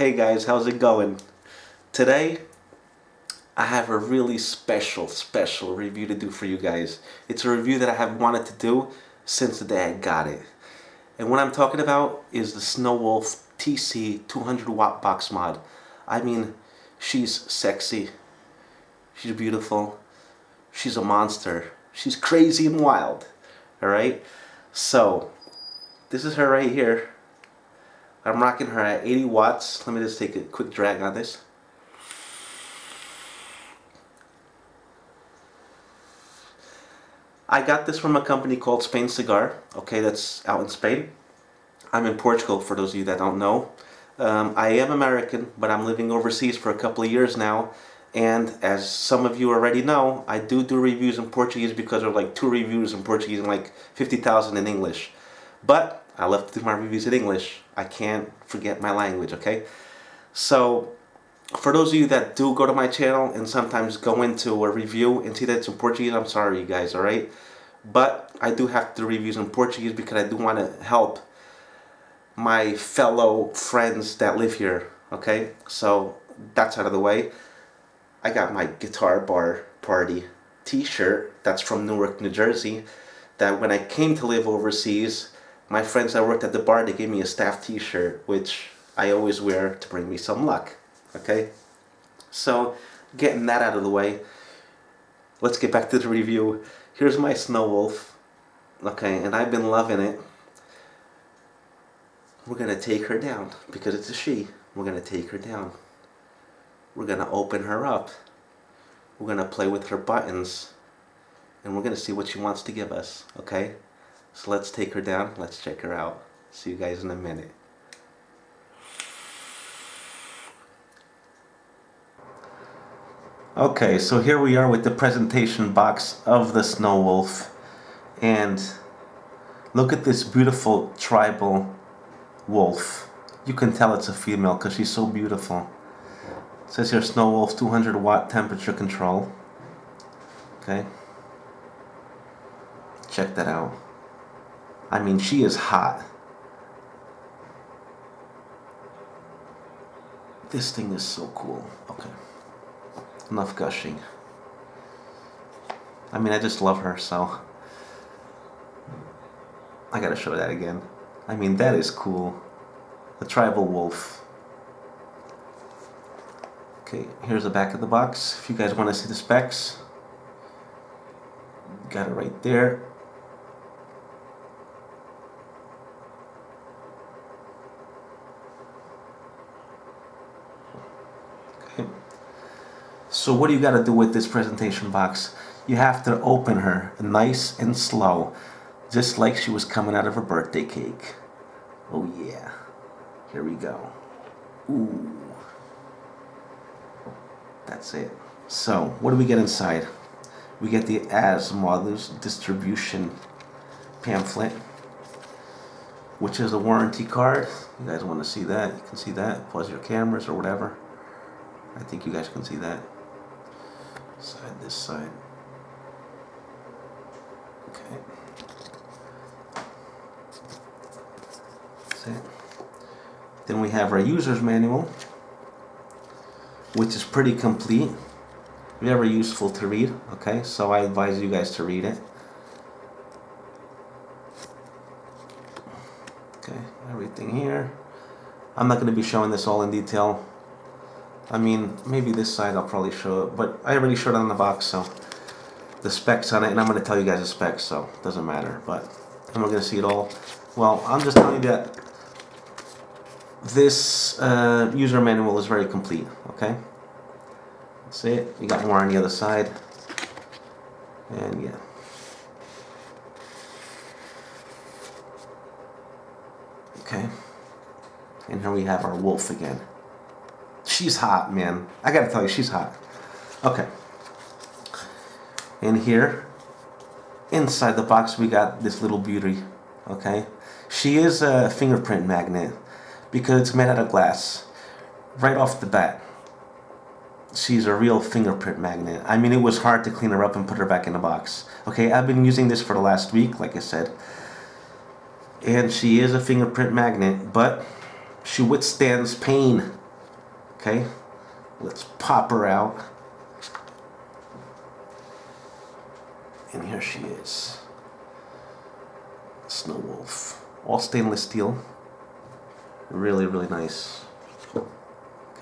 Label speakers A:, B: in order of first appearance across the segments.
A: Hey guys, how's it going? Today, I have a really special review to do for you guys. It's a review that I have wanted to do since the day I got it. And what I'm talking about is the SnowWolf TC 200 watt box mod. I mean, she's sexy, she's beautiful, she's a monster, she's crazy and wild. Alright? So, this is her right here. I'm rocking her at 80 watts. Let me just take a quick drag on this. I got this from a company called Spain Cigar. Okay, that's out in Spain. I'm in Portugal, for those of you that don't know. I am American, but I'm living overseas for a couple of years now. And as some of you already know, I do reviews in Portuguese because there are like 2 reviews in Portuguese and like 50,000 in English. But I love to do my reviews in English. I can't forget my language, okay? So, for those of you that do go to my channel and sometimes go into a review and see that it's in Portuguese, I'm sorry you guys, alright? But I do have to do reviews in Portuguese because I do want to help my fellow friends that live here, okay? So, that's out of the way. I got my Guitar Bar Party t-shirt that's from Newark, New Jersey, that when I came to live overseas, my friends that worked at the bar, they gave me a staff t-shirt, which I always wear to bring me some luck, okay? So, getting that out of the way, let's get back to the review. Here's my SnowWolf, okay, and I've been loving it. We're going to take her down, because it's a she. We're going to take her down. We're going to open her up. We're going to play with her buttons, and we're going to see what she wants to give us, okay? So let's take her down, let's check her out. See you guys in a minute. Okay, so here we are with the presentation box of the SnowWolf. And look at this beautiful tribal wolf. You can tell it's a female because she's so beautiful. It says here SnowWolf 200 watt temperature control. Okay. Check that out. I mean, she is hot. This thing is so cool. Okay. Enough gushing. I mean, I just love her, so I gotta show that again. I mean, that is cool. The tribal wolf. Okay, here's the back of the box. If you guys want to see the specs, got it right there. So what do you got to do with this presentation box? You have to open her nice and slow, just like she was coming out of her birthday cake. Oh yeah. Here we go. Ooh. That's it. So, what do we get inside? We get the As Mothers distribution pamphlet, which is a warranty card. You guys want to see that? You can see that. Pause your cameras or whatever. I think you guys can see that. Side, this side. Okay. That's it. Then we have our user's manual, which is pretty complete. Very useful to read. Okay, so I advise you guys to read it. Okay, everything here. I'm not going to be showing this all in detail. I mean, maybe this side I'll probably show it, but I already showed it on the box, so the specs on it, and I'm going to tell you guys the specs, so it doesn't matter, but I'm not going to see it all. Well, I'm just telling you that this user manual is very complete, okay? That's it. You got more on the other side, and yeah. Okay, and here we have our wolf again. She's hot, man. I gotta tell you, she's hot. Okay. And here, inside the box, we got this little beauty. Okay. She is a fingerprint magnet because it's made out of glass. Right off the bat, she's a real fingerprint magnet. I mean, it was hard to clean her up and put her back in the box. Okay, I've been using this for the last week, like I said. And she is a fingerprint magnet, but she withstands pain. Okay, let's pop her out. And here she is. SnowWolf. All stainless steel. Really, really nice.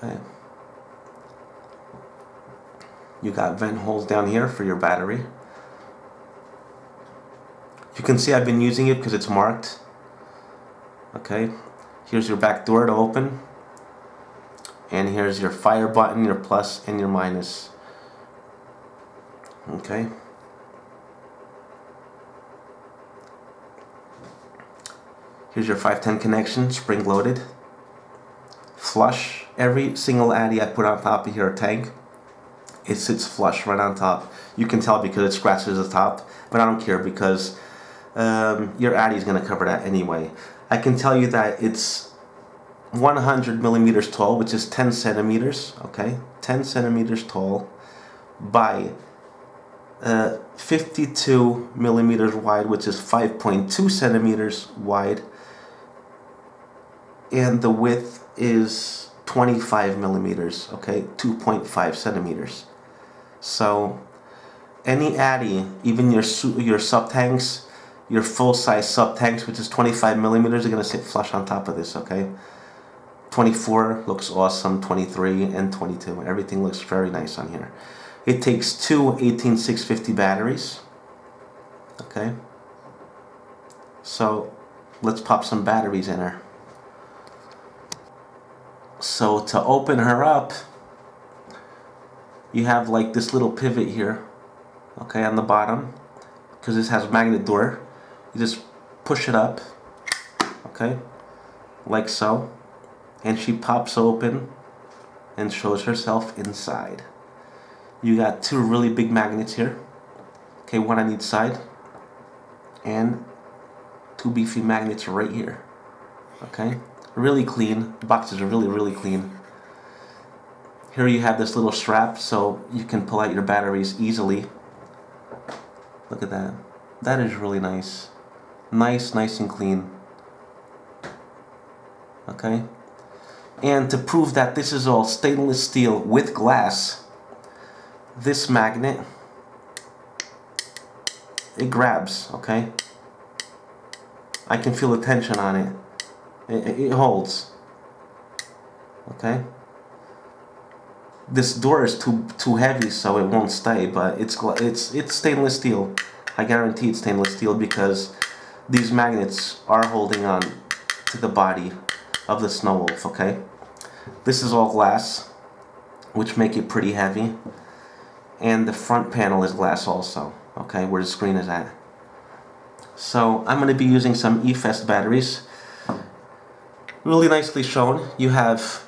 A: Okay. You got vent holes down here for your battery. You can see I've been using it because it's marked. Okay. Here's your back door to open. And here's your fire button, your plus and your minus. Okay. Here's your 510 connection, spring loaded. Flush. Every single addy I put on top of your tank, it sits flush right on top. You can tell because it scratches the top, but I don't care because your addy is going to cover that anyway. I can tell you that it's 100 millimeters tall, which is 10 centimeters, okay? 10 centimeters tall by 52 millimeters wide, which is 5.2 centimeters wide. And the width is 25 millimeters, okay? 2.5 centimeters. So any addy, even your sub tanks, your full size sub tanks, which is 25 millimeters, are gonna sit flush on top of this, okay? 24 looks awesome, 23 and 22. Everything looks very nice on here. It takes two 18650 batteries, okay? So let's pop some batteries in her. So to open her up, you have like this little pivot here, okay, on the bottom, because this has a magnet door. You just push it up, okay, like so, and she pops open and shows herself inside. You got two really big magnets here, okay, one on each side, and two beefy magnets right here, okay. Really clean. The boxes are really, really clean. Here you have this little strap so you can pull out your batteries easily. Look at that. That is really nice. Nice and clean. Okay? And to prove that this is all stainless steel with glass, this magnet, it grabs, okay? I can feel the tension on it. It holds. Okay. This door is too heavy, so it won't stay. But it's stainless steel. I guarantee it's stainless steel because these magnets are holding on to the body of the SnowWolf. Okay. This is all glass, which make it pretty heavy, and the front panel is glass also. Okay, where the screen is at. So I'm going to be using some eFest batteries. Really nicely shown. You have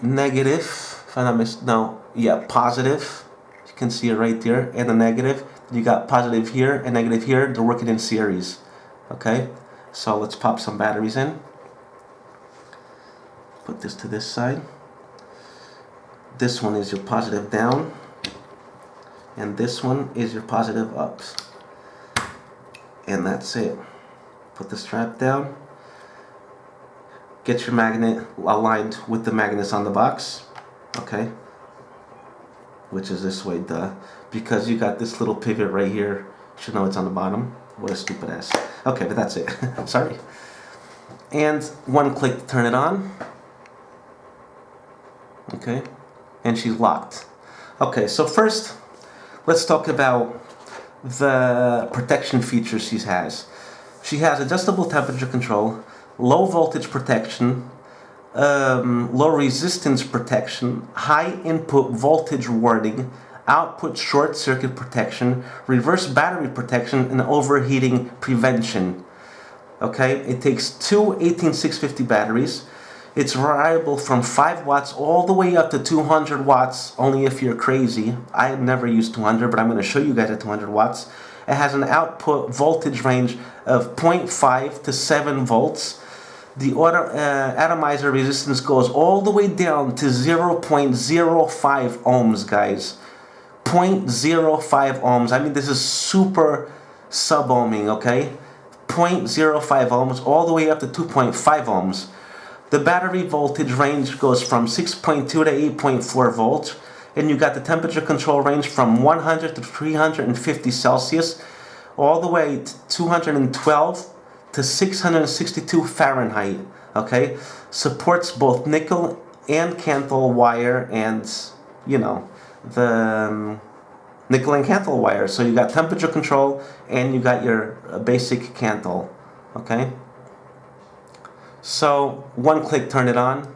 A: negative, if I'm not positive. You can see it right there, and a negative. You got positive here and negative here. They're working in series. Okay, so let's pop some batteries in. Put this to this side. This one is your positive down, and this one is your positive up. And that's it. Put the strap down. Get your magnet aligned with the magnets on the box, okay? Which is this way, duh. Because you got this little pivot right here. You should know it's on the bottom. What a stupid ass. Okay, but that's it. Sorry. And one click to turn it on. Okay? And she's locked. Okay, so first, let's talk about the protection features she has. She has adjustable temperature control, low voltage protection, low resistance protection, high input voltage warning, output short circuit protection, reverse battery protection, and overheating prevention. Okay, it takes two 18650 batteries. It's variable from 5 watts all the way up to 200 watts, only if you're crazy. I never used 200, but I'm going to show you guys at 200 watts. It has an output voltage range of 0.5 to 7 volts. The atomizer resistance goes all the way down to 0.05 ohms, guys. 0.05 ohms. I mean, this is super sub-ohming, okay? 0.05 ohms all the way up to 2.5 ohms. The battery voltage range goes from 6.2 to 8.4 volts, and you got the temperature control range from 100 to 350 Celsius, all the way to 212 to 662 Fahrenheit. Okay, supports both nickel and Canthal wire, and the nickel and Canthal wire. So you got temperature control and you got your basic Canthal. Okay. So 1 click, turn it on.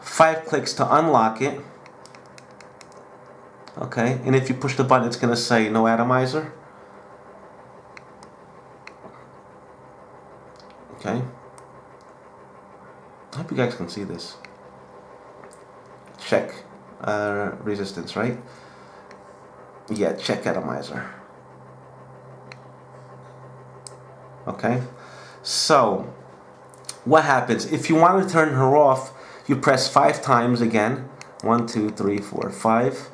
A: 5 clicks to unlock it. Okay, and if you push the button, it's going to say no atomizer. Okay. I hope you guys can see this. Check resistance, right? Yeah, check atomizer. Okay. So what happens if you want to turn her off? You press 5 times again. 1, 2, 3, 4, 5,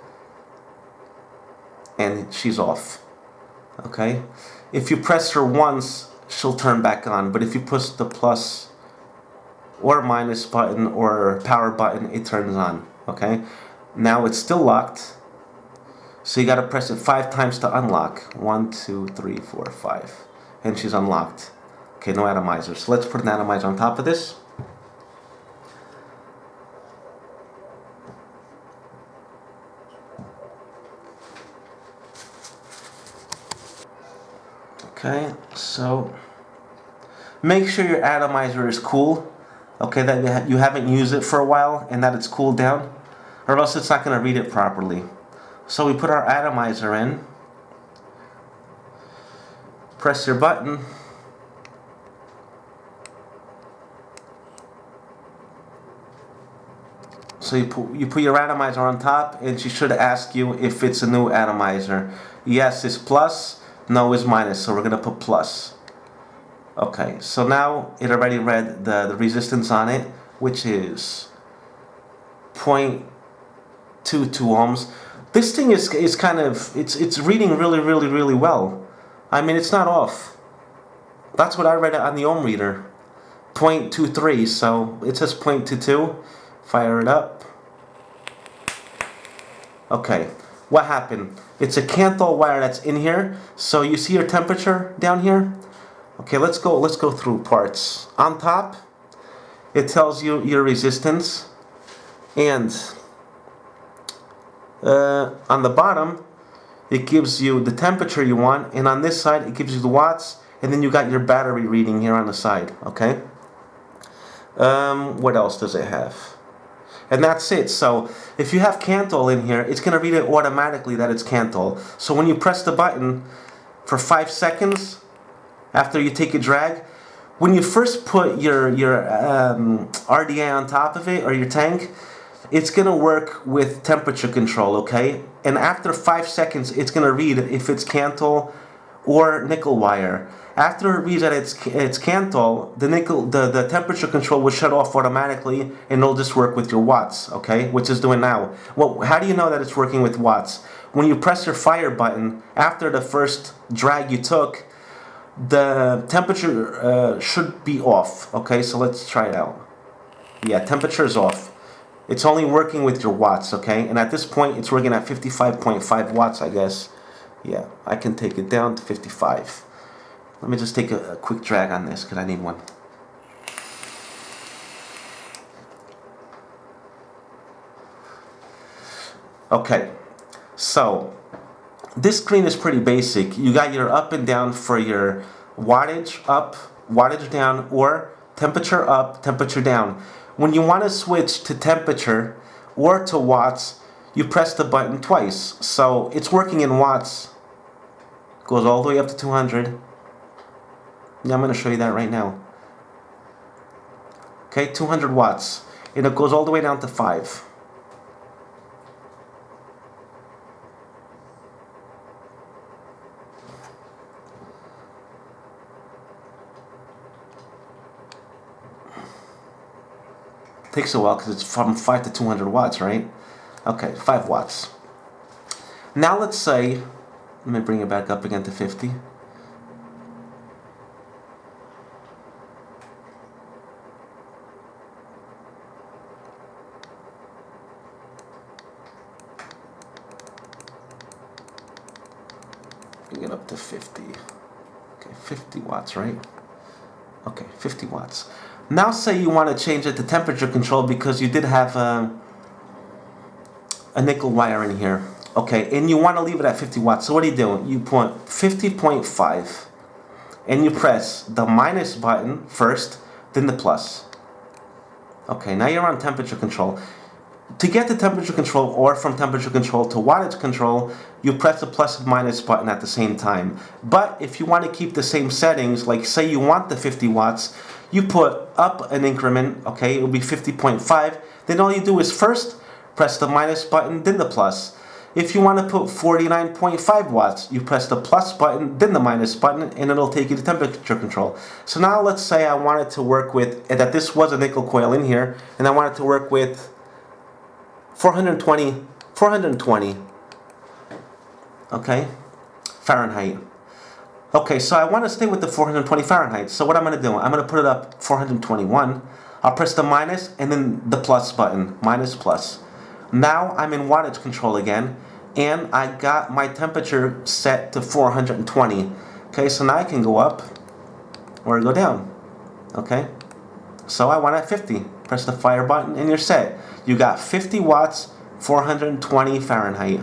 A: and she's off. Okay. If you press her once, she'll turn back on. But if you push the plus or minus button or power button, it turns on. Okay. Now it's still locked, so you got to press it 5 times to unlock. 1, 2, 3, 4, 5, and she's unlocked. Okay, no atomizer. So let's put an atomizer on top of this. Okay, so make sure your atomizer is cool. Okay, that you haven't used it for a while and that it's cooled down, or else it's not going to read it properly. So we put our atomizer in. Press your button. So you put your atomizer on top, and she should ask you if it's a new atomizer. Yes is plus, no is minus, so we're going to put plus. Okay, so now it already read the resistance on it, which is 0.22 ohms. This thing is kind of, it's reading really well. I mean, it's not off. That's what I read on the ohm reader. 0.23, so it says 0.22. Fire it up. Okay, what happened? It's a Canthal wire that's in here. So you see your temperature down here? Okay, let's go through parts. On top, it tells you your resistance, and on the bottom, it gives you the temperature you want, and on this side, it gives you the watts, and then you got your battery reading here on the side. Okay. What else does it have? And that's it. So if you have Canthal in here, it's going to read it automatically that it's Canthal. So when you press the button for 5 seconds after you take a drag, when you first put your RDA on top of it, or your tank, it's going to work with temperature control, okay? And after 5 seconds, it's going to read if it's Canthal or nickel wire. After it reads that it's Canthal, the temperature control will shut off automatically, and it'll just work with your watts, okay? Which is doing now. Well, how do you know that it's working with watts? When you press your fire button after the first drag you took, the temperature should be off. Okay, so let's try it out. Yeah, temperature is off. It's only working with your watts, okay? And at this point, it's working at 55.5 watts, I guess. Yeah, I can take it down to 55. Let me just take a quick drag on this because I need one. Okay, so this screen is pretty basic. You got your up and down for your wattage up, wattage down, or temperature up, temperature down. When you want to switch to temperature or to watts, you press the button twice. So it's working in watts. Goes all the way up to 200. Yeah, I'm going to show you that right now. Okay, 200 watts. And it goes all the way down to 5. Takes a while because it's from 5 to 200 watts, right? Okay, 5 watts. Now let's say, let me bring it back up again to 50. You get up to 50. Okay, 50 watts, right? Okay, 50 watts. Now say you want to change it to temperature control because you did have a nickel wire in here. Okay, and you want to leave it at 50 watts. So what do? You put 50.5 and you press the minus button first, then the plus. Okay, now you're on temperature control. To get to temperature control or from temperature control to wattage control, you press the plus and minus button at the same time. But if you want to keep the same settings, like say you want the 50 watts, you put up an increment, okay, it will be 50.5. Then all you do is first press the minus button, then the plus. If you want to put 49.5 watts, you press the plus button, then the minus button, and it'll take you to temperature control. So now let's say I wanted to work with, and that this was a nickel coil in here, and I wanted to work with 420, okay, Fahrenheit. Okay, so I want to stay with the 420 Fahrenheit. So what I'm going to do, I'm going to put it up 421. I'll press the minus and then the plus button, minus plus. Now I'm in wattage control again, and I got my temperature set to 420. Okay, so now I can go up or go down. Okay, so I want at 50. Press the fire button and you're set. You got 50 watts, 420 Fahrenheit.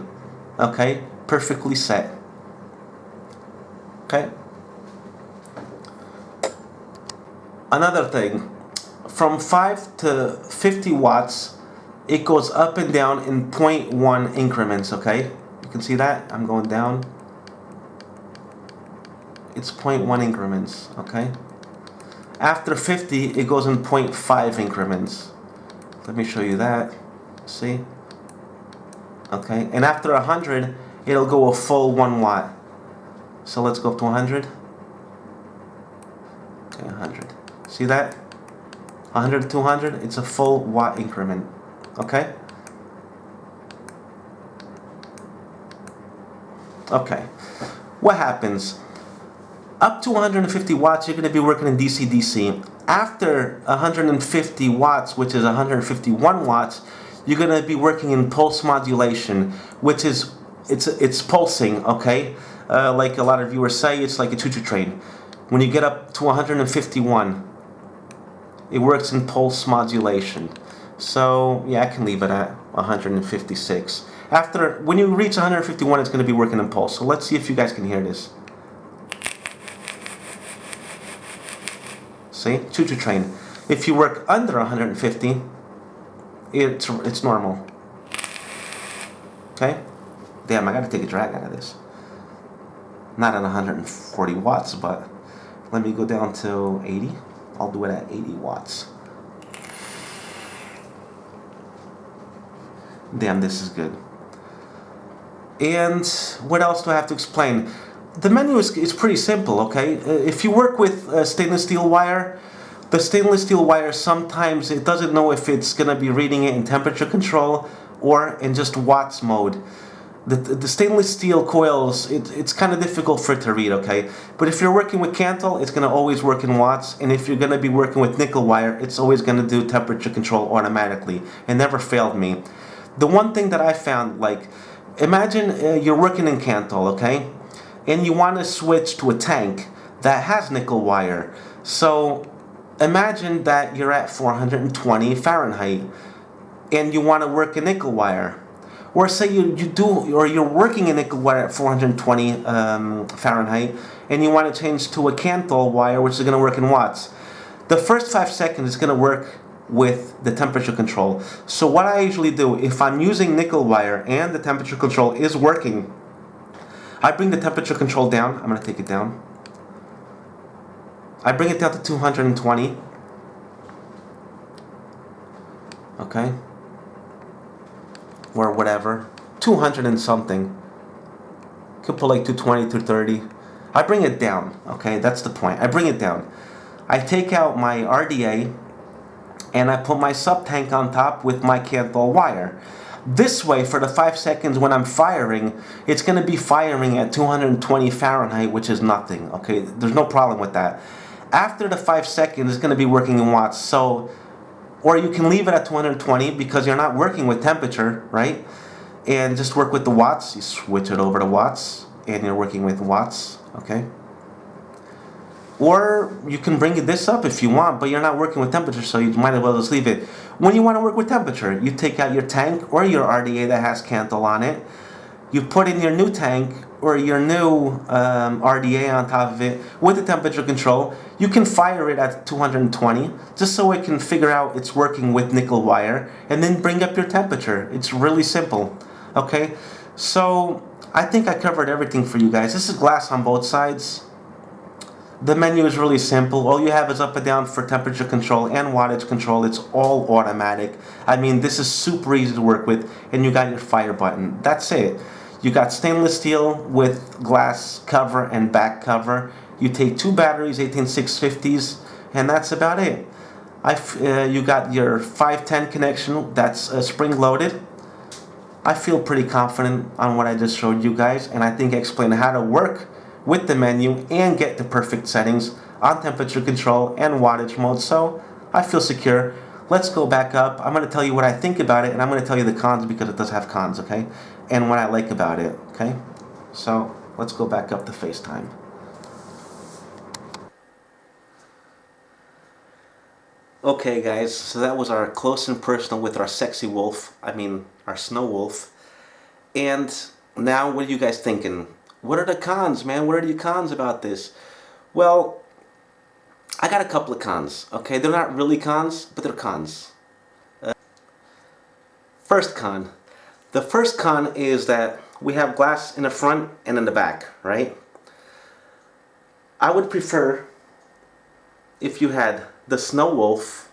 A: Okay, perfectly set. Okay. Another thing, from 5 to 50 watts, it goes up and down in 0.1 increments, okay? You can see that? I'm going down. It's 0.1 increments, okay? After 50, it goes in 0.5 increments. Let me show you that. See? Okay, and after 100, it'll go a full 1 watt. So let's go up to 100. Okay, 100. See that? 100 to 200, it's a full watt increment. Okay? Okay. What happens? Up to 150 watts, you're going to be working in DC-DC. After 150 watts, which is 151 watts, you're going to be working in pulse modulation, which is, it's pulsing, okay? Like a lot of viewers say, it's like a choo-choo train. When you get up to 151, it works in pulse modulation. So, yeah, I can leave it at 156. When you reach 151, it's going to be working in pulse. So let's see if you guys can hear this. See? Choo-choo train. If you work under 150, it's normal. Okay? Damn, I gotta take a drag out of this. Not at 140 watts, but let me go down to 80. I'll do it at 80 watts. Damn, this is good. And what else do I have to explain? The menu is pretty simple, okay? If you work with stainless steel wire, the stainless steel wire sometimes it doesn't know if it's going to be reading it in temperature control or in just watts mode. The stainless steel coils, it's kind of difficult for it to read, okay? But if you're working with Cantle, it's going to always work in watts. And if you're going to be working with nickel wire, it's always going to do temperature control automatically. It never failed me. The one thing that I found, like, imagine you're working in Cantle, okay? And you want to switch to a tank that has nickel wire. So imagine that you're at 420 Fahrenheit and you want to work a nickel wire. Or say you're working a nickel wire at 420 Fahrenheit and you want to change to a Cantle wire, which is going to work in watts. The first 5 seconds is going to work with the temperature control. So what I usually do, if I'm using nickel wire and the temperature control is working, I bring the temperature control down. I'm going to take it down. I bring it down to 220. Okay. Or whatever. 200 and something. Could put like 220, 230. I bring it down. Okay, that's the point. I bring it down. I take out my RDA and I put my sub-tank on top with my Cantle wire. This way, for the 5 seconds when I'm firing, it's going to be firing at 220 Fahrenheit, which is nothing, okay? There's no problem with that. After the 5 seconds, it's going to be working in watts, so, or you can leave it at 220 because you're not working with temperature, right? And just work with the watts. You switch it over to watts, and you're working with watts, okay? Or you can bring this up if you want, but you're not working with temperature, so you might as well just leave it. When you want to work with temperature, you take out your tank or your RDA that has Cantle on it. You put in your new tank or your new RDA on top of it with the temperature control. You can fire it at 220 just so it can figure out it's working with nickel wire, and then bring up your temperature. It's really simple, okay? So I think I covered everything for you guys. This is glass on both sides. The menu is really simple. All you have is up and down for temperature control and wattage control. It's all automatic. I mean, this is super easy to work with, and you got your fire button. That's it. You got stainless steel with glass cover and back cover. You take 2 batteries, 18650s, and that's about it. You got your 510 connection that's spring loaded. I feel pretty confident on what I just showed you guys, and I think I explained how to work with the menu and get the perfect settings on temperature control and wattage mode, so I feel secure. Let's go back up. I'm going to tell you what I think about it, and I'm going to tell you the cons because it does have cons, okay? And what I like about it, okay? So let's go back up to FaceTime. Okay guys, so that was our close and personal with our sexy wolf, our SnowWolf. And now what are you guys thinking? What are the cons, man? What are the cons about this? Well, I got a couple of cons, okay? They're not really cons, but they're cons. First con. The first con is that we have glass in the front and in the back, right? I would prefer if you had the SnowWolf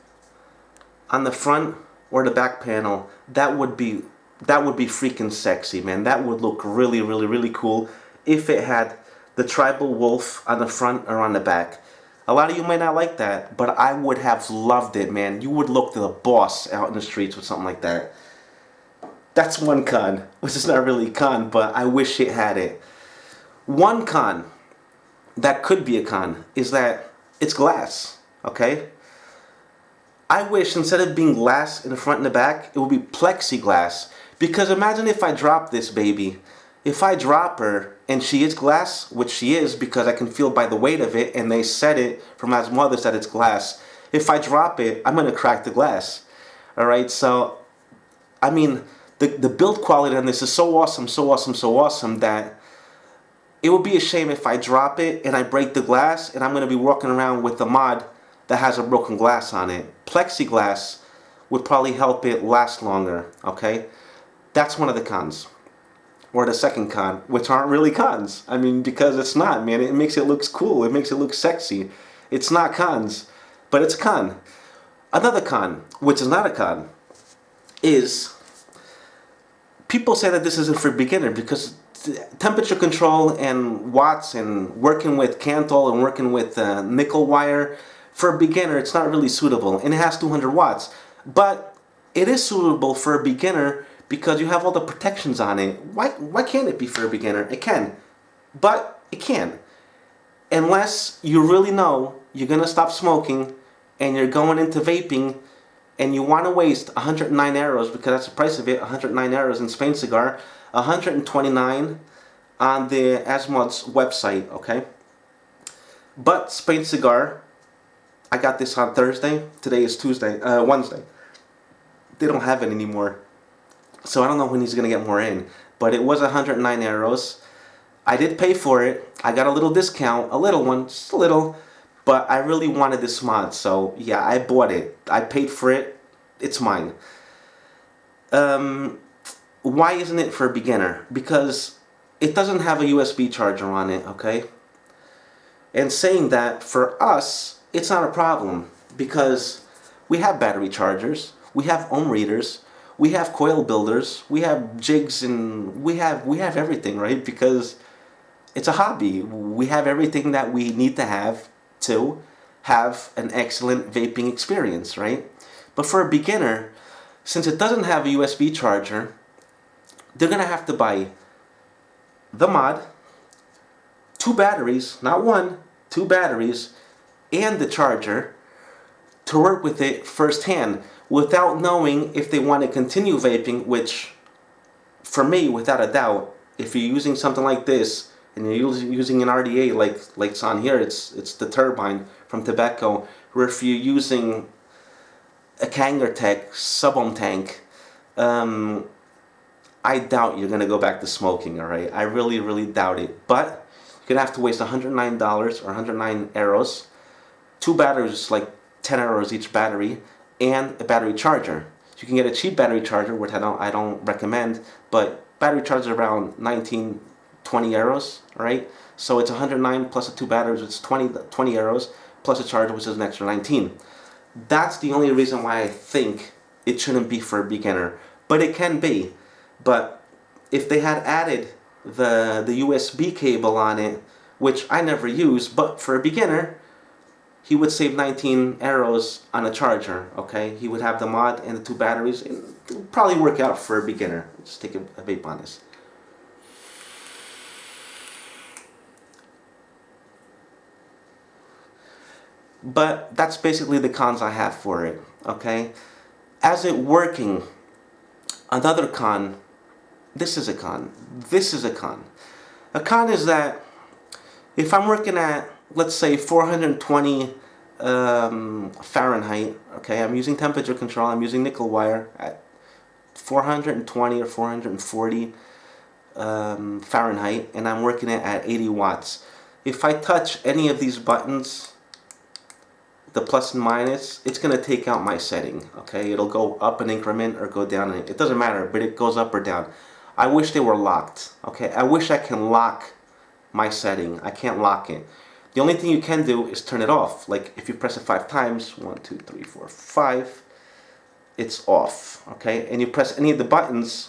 A: on the front or the back panel. That would be freaking sexy, man. That would look really, really, really cool if it had the tribal wolf on the front or on the back. A lot of you might not like that, but I would have loved it, man. You would look to the boss out in the streets with something like that. That's one con, which is not really a con, but I wish it had it. One con that could be a con is that it's glass, okay? I wish instead of being glass in the front and the back, it would be plexiglass. Because imagine if I drop this baby. If I drop her and she is glass, which she is because I can feel by the weight of it, and they said it from as mothers that it's glass. If I drop it, I'm going to crack the glass. Alright, so, I mean, the build quality on this is so awesome, so awesome, so awesome that it would be a shame if I drop it and I break the glass and I'm going to be walking around with a mod that has a broken glass on it. Plexiglass would probably help it last longer, okay? That's one of the cons. Or the second con, which aren't really cons. I mean, because it's not, man. It makes it look cool. It makes it look sexy. It's not cons, but it's a con. Another con, which is not a con, is people say that this isn't for beginner because temperature control and watts and working with Cantle and working with nickel wire, for a beginner, it's not really suitable. And it has 200 watts. But it is suitable for a beginner because you have all the protections on it. Why can't it be for a beginner? It can. But it can. Unless you really know you're going to stop smoking and you're going into vaping and you want to waste 109 arrows, because that's the price of it, 109 arrows in Spain Cigar, 129 on the Asmod's website, okay? But Spain Cigar, I got this on Thursday. Today is Wednesday. They don't have it anymore. So I don't know when he's going to get more in. But it was 109 arrows. I did pay for it. I got a little discount. A little one. Just a little. But I really wanted this mod. So yeah, I bought it. I paid for it. It's mine. Why isn't it for a beginner? Because it doesn't have a USB charger on it, okay? And saying that, for us, it's not a problem. Because we have battery chargers. We have ohm readers. We have coil builders, we have jigs, and we have everything, right? Because it's a hobby. We have everything that we need to have an excellent vaping experience, right? But for a beginner, since it doesn't have a USB charger, they're going to have to buy the mod, 2 batteries, not one, 2 batteries, and the charger to work with it firsthand, without knowing if they want to continue vaping, which, for me, without a doubt, if you're using something like this, and you're using an RDA like it's on here, it's the turbine from tobacco. Where if you're using a Kangertech sub-ohm tank, I doubt you're gonna go back to smoking. All right, I really doubt it. But you're gonna have to waste $109 or 109 euros. Two batteries, like 10 euros each battery, and a battery charger. You can get a cheap battery charger, which I don't recommend, but battery charger around 19, 20 euros, right? So it's 109 plus the two batteries, it's 20 euros, plus a charger, which is an extra 19. That's the only reason why I think it shouldn't be for a beginner. But it can be. But if they had added the USB cable on it, which I never use, but for a beginner, he would save 19 euros on a charger, okay? He would have the mod and the two batteries, and it would probably work out for a beginner. Just take a vape on this. But that's basically the cons I have for it, okay? As it working, another con, this is a con, this is a con. A con is that if I'm working at, let's say, 420 Fahrenheit, okay, I'm using temperature control, I'm using nickel wire at 420 or 440 Fahrenheit, and I'm working it at 80 watts. If I touch any of these buttons, the plus and minus, it's going to take out my setting, okay? It'll go up an increment or go down, it doesn't matter, but it goes up or down. I wish they were locked, okay? I wish I can lock my setting. I can't lock it. The only thing you can do is turn it off. Like if you press it 5 times, 1, 2, 3, 4, 5, it's off, okay? And you press any of the buttons,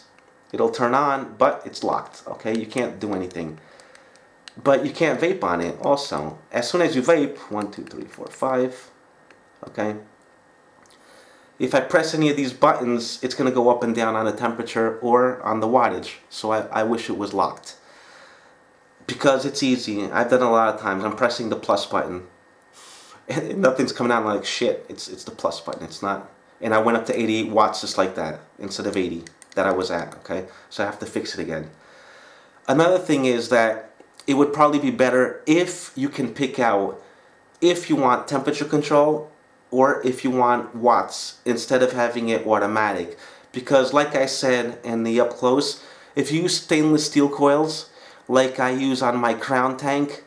A: it'll turn on, but it's locked, okay? You can't do anything. But you can't vape on it also. As soon as you vape, 1, 2, 3, 4, 5, okay? If I press any of these buttons, it's going to go up and down on the temperature or on the wattage. So I wish it was locked. Because it's easy. I've done it a lot of times. I'm pressing the plus button, and nothing's coming out like shit. It's the plus button. It's not. And I went up to 88 watts just like that instead of 80 that I was at. Okay, so I have to fix it again. Another thing is that it would probably be better if you can pick out if you want temperature control or if you want watts instead of having it automatic. Because like I said in the up close, if you use stainless steel coils like I use on my Crown tank,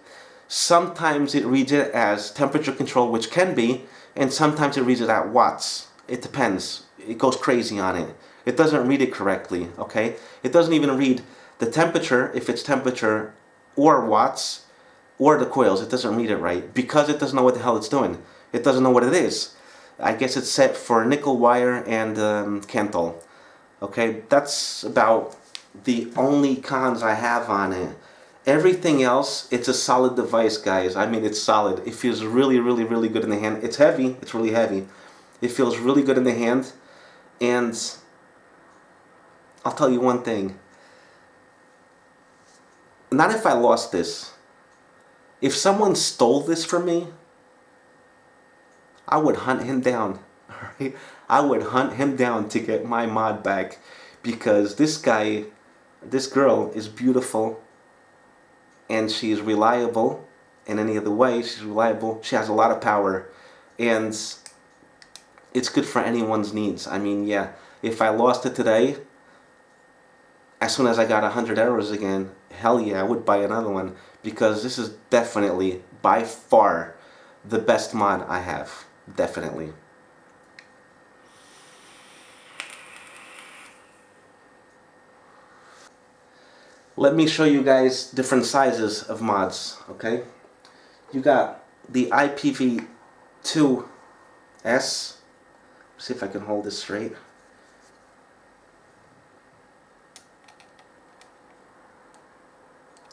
A: sometimes it reads it as temperature control, which can be, and sometimes it reads it at watts. It depends. It goes crazy on it. It doesn't read it correctly, okay? It doesn't even read the temperature, if it's temperature, or watts, or the coils. It doesn't read it right because it doesn't know what the hell it's doing. It doesn't know what it is. I guess it's set for nickel wire and Kanthal. Okay, that's about the only cons I have on it. Everything else, it's a solid device, guys. I mean, it's solid. It feels really good in the hand. It's heavy. It's really heavy. It feels really good in the hand. And I'll tell you one thing. Not if I lost this. If someone stole this from me, I would hunt him down. Alright? I would hunt him down to get my mod back. Because this girl is beautiful, and she's reliable in any other way. She's reliable. She has a lot of power, and it's good for anyone's needs. I mean, yeah, if I lost it today, as soon as I got 100 euros again, hell yeah, I would buy another one, because this is definitely, by far, the best mod I have. Definitely. Let me show you guys different sizes of mods, okay? You got the IPv2S. See if I can hold this straight.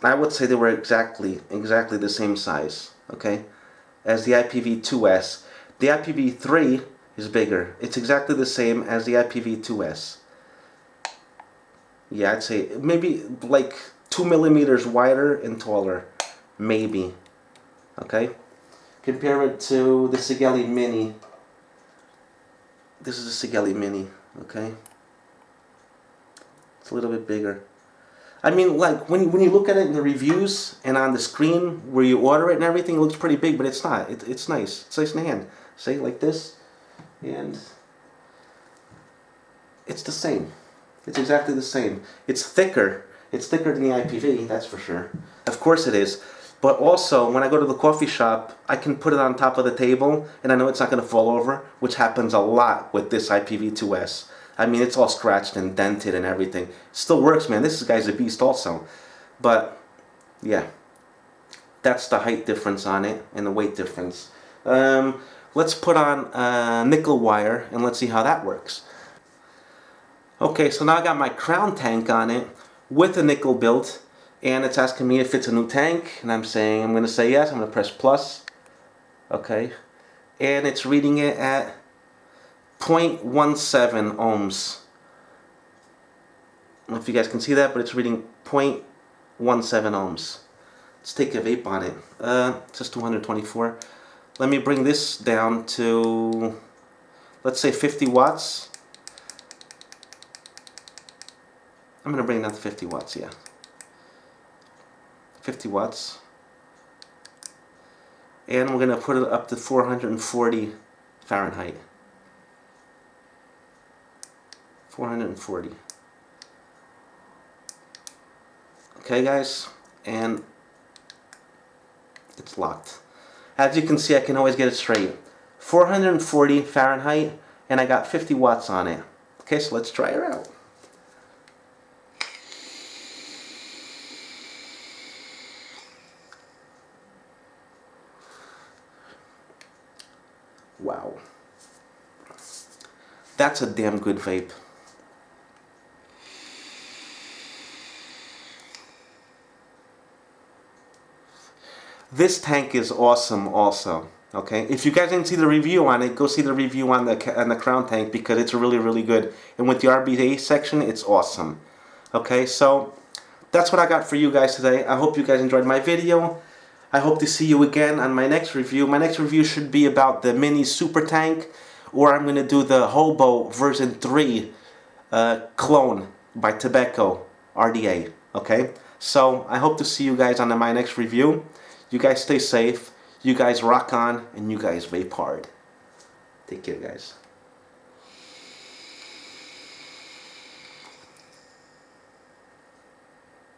A: I would say they were exactly the same size, okay, as the IPv2S. The IPv3 is bigger. It's exactly the same as the IPv2S. Yeah, I'd say maybe like 2 millimeters wider and taller, maybe. Okay, compare it to the Sigelli Mini. This is a Sigelli Mini. Okay, it's a little bit bigger. I mean, like when you look at it in the reviews and on the screen where you order it and everything, it looks pretty big, but it's not. It's nice. It's nice in the hand. See, like this, and it's the same. It's exactly the same. It's thicker. It's thicker than the IPV, that's for sure. Of course it is. But also, when I go to the coffee shop, I can put it on top of the table, and I know it's not going to fall over, which happens a lot with this IPv2S. I mean, it's all scratched and dented and everything. Still works, man. This guy's a beast also. But, yeah. That's the height difference on it and the weight difference. Let's put on nickel wire, and let's see how that works. Okay, so now I got my crown tank on it with a nickel build, and it's asking me if it's a new tank, and I'm going to say yes. I'm going to press plus. Okay, and it's reading it at 0.17 ohms. I don't know if you guys can see that, but it's reading 0.17 ohms. Let's take a vape on it. It says 224. Let me bring this down to, let's say 50 watts. I'm going to bring it down to 50 watts, yeah. 50 watts. And we're going to put it up to 440 Fahrenheit. 440. Okay, guys, and it's locked. As you can see, I can always get it straight. 440 Fahrenheit, and I got 50 watts on it. Okay, so let's try her out. Wow. That's a damn good vape. This tank is awesome also. Okay, if you guys didn't see the review on it, go see the review on the crown tank, because it's really good. And with the RBA section, it's awesome. Okay, so that's what I got for you guys today. I hope you guys enjoyed my video. I hope to see you again on my next review. My next review should be about the mini super tank, or I'm going to do the Hobo version 3 clone by Tobacco RDA. Okay, so I hope to see you guys on my next review. You guys stay safe, you guys rock on, and you guys vape hard. Take care, guys.